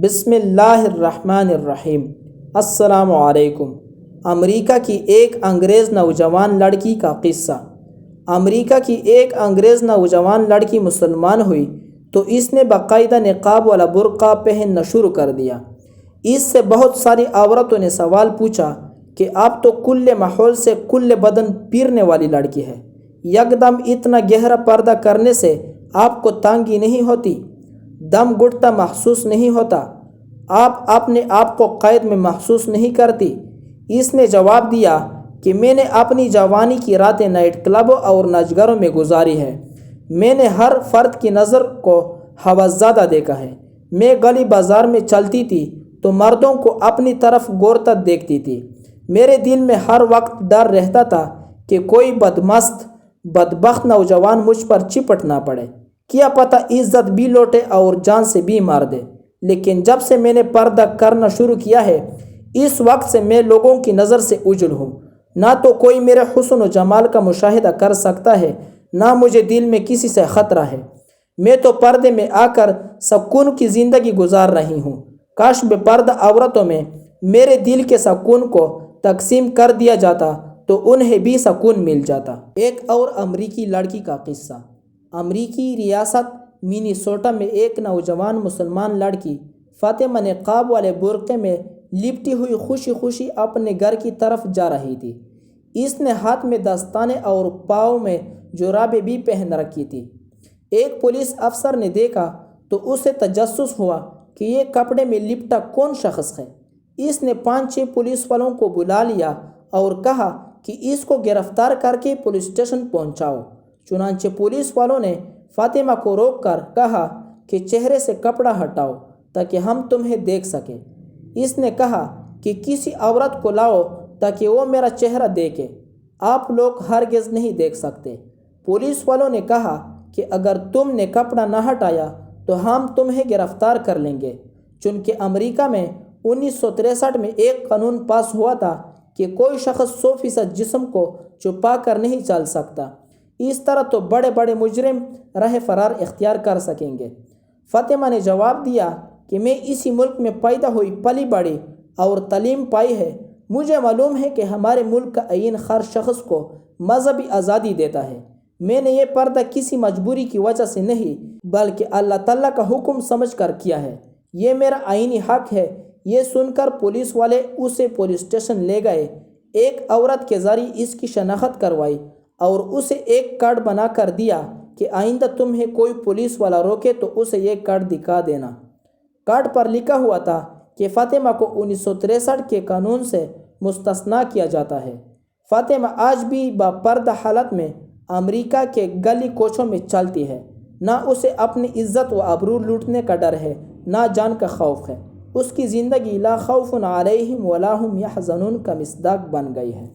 بسم اللہ الرحمن الرحیم۔ السلام علیکم۔ امریکہ کی ایک انگریز نوجوان لڑکی کا قصہ۔ امریکہ کی ایک انگریز نوجوان لڑکی مسلمان ہوئی تو اس نے باقاعدہ نقاب والا برقع پہننا شروع کر دیا۔ اس سے بہت ساری عورتوں نے سوال پوچھا کہ اب تو کل ماحول سے کل بدن پیرنے والی لڑکی ہے، یکدم اتنا گہرا پردہ کرنے سے آپ کو تنگی نہیں ہوتی، دم گھٹتا محسوس نہیں ہوتا، آپ اپنے آپ کو قید میں محسوس نہیں کرتی؟ اس نے جواب دیا کہ میں نے اپنی جوانی کی راتیں نائٹ کلبوں اور نچگروں میں گزاری ہے، میں نے ہر فرد کی نظر کو ہوس زدہ دیکھا ہے، میں گلی بازار میں چلتی تھی تو مردوں کو اپنی طرف غورتا دیکھتی تھی، میرے دل میں ہر وقت ڈر رہتا تھا کہ کوئی بدمست بدبخت نوجوان مجھ پر چپٹ نہ پڑے، کیا پتہ عزت بھی لوٹے اور جان سے بھی مار دے۔ لیکن جب سے میں نے پردہ کرنا شروع کیا ہے، اس وقت سے میں لوگوں کی نظر سے اوجھل ہوں، نہ تو کوئی میرے حسن و جمال کا مشاہدہ کر سکتا ہے، نہ مجھے دل میں کسی سے خطرہ ہے، میں تو پردے میں آ کر سکون کی زندگی گزار رہی ہوں۔ کاش بے پردہ عورتوں میں میرے دل کے سکون کو تقسیم کر دیا جاتا تو انہیں بھی سکون مل جاتا۔ ایک اور امریکی لڑکی کا قصہ۔ امریکی ریاست منیسوٹا میں ایک نوجوان مسلمان لڑکی فاطمہ نقاب والے برقعے میں لپٹی ہوئی خوشی خوشی اپنے گھر کی طرف جا رہی تھی۔ اس نے ہاتھ میں دستانے اور پاؤں میں جرابیں بھی پہن رکھی تھی۔ ایک پولیس افسر نے دیکھا تو اسے تجسس ہوا کہ یہ کپڑے میں لپٹا کون شخص ہے۔ اس نے 5-6 پولیس والوں کو بلا لیا اور کہا کہ اس کو گرفتار کر کے پولیس اسٹیشن پہنچاؤ۔ چنانچہ پولیس والوں نے فاطمہ کو روک کر کہا کہ چہرے سے کپڑا ہٹاؤ تاکہ ہم تمہیں دیکھ سکیں۔ اس نے کہا کہ کسی عورت کو لاؤ تاکہ وہ میرا چہرہ دیکھے، آپ لوگ ہرگز نہیں دیکھ سکتے۔ پولیس والوں نے کہا کہ اگر تم نے کپڑا نہ ہٹایا تو ہم تمہیں گرفتار کر لیں گے، چونکہ امریکہ میں 1963 میں ایک قانون پاس ہوا تھا کہ کوئی شخص 100% جسم کو چھپا کر نہیں چل سکتا، اس طرح تو بڑے بڑے مجرم راہ فرار اختیار کر سکیں گے۔ فاطمہ نے جواب دیا کہ میں اسی ملک میں پیدا ہوئی پلی بڑھی اور تعلیم پائی ہے، مجھے معلوم ہے کہ ہمارے ملک کا آئین ہر شخص کو مذہبی آزادی دیتا ہے، میں نے یہ پردہ کسی مجبوری کی وجہ سے نہیں بلکہ اللہ تعالیٰ کا حکم سمجھ کر کیا ہے، یہ میرا آئینی حق ہے۔ یہ سن کر پولیس والے اسے پولیس اسٹیشن لے گئے، ایک عورت کے ذریعے اس کی شناخت کروائی اور اسے ایک کارڈ بنا کر دیا کہ آئندہ تمہیں کوئی پولیس والا روکے تو اسے یہ کارڈ دکھا دینا۔ کارڈ پر لکھا ہوا تھا کہ فاطمہ کو 1963 کے قانون سے مستثنیٰ کیا جاتا ہے۔ فاطمہ آج بھی با پردہ حالت میں امریکہ کے گلی کوچوں میں چلتی ہے، نہ اسے اپنی عزت و آبرو لوٹنے کا ڈر ہے، نہ جان کا خوف ہے، اس کی زندگی لا خوف علیہم ولا ہم یحزنون کا مصداق بن گئی ہے۔